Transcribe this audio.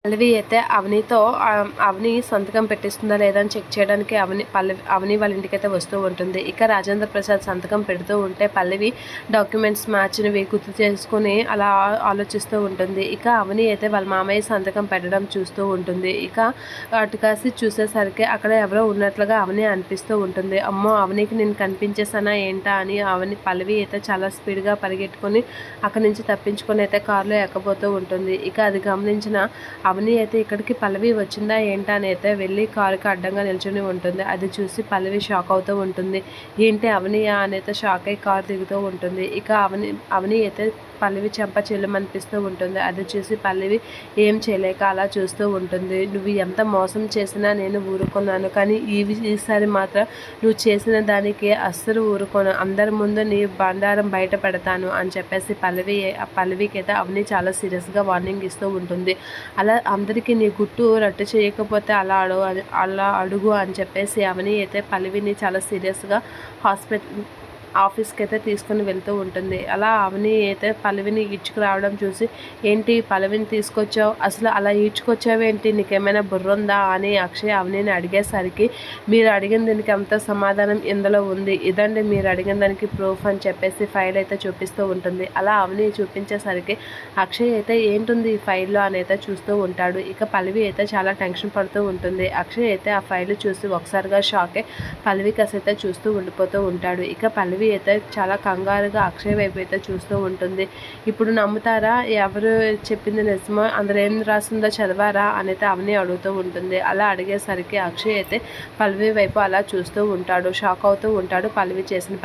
పల్లవి అయితే అవని సంతకం పెట్టిస్తుందా లేదా అని చెక్ చేయడానికి అవని వాళ్ళ ఇంటికైతే వస్తూ ఉంటుంది. ఇక రాజేంద్ర ప్రసాద్ సంతకం పెడుతూ ఉంటే పల్లవి డాక్యుమెంట్స్ మ్యాచ్నివి గుర్తు చేసుకుని అలా ఆలోచిస్తూ ఉంటుంది. ఇక అవని అయితే వాళ్ళ మామయ్య సంతకం పెట్టడం చూస్తూ ఉంటుంది. ఇక అటు కాసి చూసేసరికి అక్కడ ఎవరో ఉన్నట్లుగా అవని అనిపిస్తూ ఉంటుంది. అమ్మో, అవనికి నేను కనిపించేసానా ఏంటా అని పల్లవి అయితే చాలా స్పీడ్గా పరిగెట్టుకొని అక్కడి నుంచి తప్పించుకొని అయితే కారులో ఎక్కబోతూ ఉంటుంది. ఇక అది గమనించిన అవని అయితే ఇక్కడికి పల్లవి వచ్చిందా ఏంటా అని అయితే వెళ్ళి కారుకి అడ్డంగా నిల్చొని ఉంటుంది. అది చూసి పల్లవి షాక్ అవుతూ ఉంటుంది. ఏంటి అవనియా అని అయితే షాక్ అయ్యి కారు దిగుతూ ఉంటుంది. ఇక అవని అయితే పల్లవి చెంప చెల్లమనిపిస్తూ ఉంటుంది. అది చూసి పల్లవి ఏం చేయలేక అలా చూస్తూ ఉంటుంది. నువ్వు ఎంత మోసం చేసినా నేను ఊరుకున్నాను, కానీ ఈసారి మాత్రం నువ్వు చేసిన దానికి అస్సలు ఊరుకోను, అందరి ముందు నీ బండారం బయట పెడతాను అని చెప్పేసి పల్లవికి అయితే అవని చాలా సీరియస్గా వార్నింగ్ ఇస్తూ ఉంటుంది. అలా అందరికీ నీ గుట్టు రట్టు చేయకపోతే అలా అడుగు అని చెప్పేసి అవని అయితే పల్లవిని చాలా సీరియస్గా ఆఫీస్కి అయితే తీసుకుని వెళ్తూ ఉంటుంది. అలా అవని అయితే పల్లవిని ఈడ్చుకురావడం చూసి, ఏంటి పల్లవిని తీసుకొచ్చావు, అసలు అలా ఈడ్చుకొచ్చావేంటి, నీకేమైనా బుర్రుందా అని అక్షయ్ అవనిని అడిగేసరికి, మీరు అడిగిన దీనికి అంత సమాధానం ఇందులో ఉంది, ఇదండి మీరు అడిగిన దానికి ప్రూఫ్ అని చెప్పేసి ఫైల్ అయితే చూపిస్తూ ఉంటుంది. అలా అవని చూపించేసరికి అక్షయ్ అయితే ఏంటుంది ఈ ఫైల్లో అని అయితే చూస్తూ ఉంటాడు. ఇక పల్లవి అయితే చాలా టెన్షన్ పడుతూ ఉంటుంది. అక్షయ్ అయితే ఆ ఫైల్ చూసి ఒకసారిగా షాక్ అయ్యి పల్లవి కాస్త అయితే చూస్తూ ఉండిపోతూ ఉంటాడు. ఇక పల్లవి అయితే చాలా కంగారుగా అక్షయ్ వైపు అయితే చూస్తూ ఉంటుంది. ఇప్పుడు నమ్ముతారా, ఎవరు చెప్పింది నిజమో, అందులో ఏం రాసిందో చదివారా అనేది అవని అడుగుతూ ఉంటుంది. అలా అడిగేసరికి అక్షయ్ అయితే పల్లవి వైపు అలా చూస్తూ ఉంటాడు, షాక్ అవుతూ ఉంటాడు పల్లవి చేసిన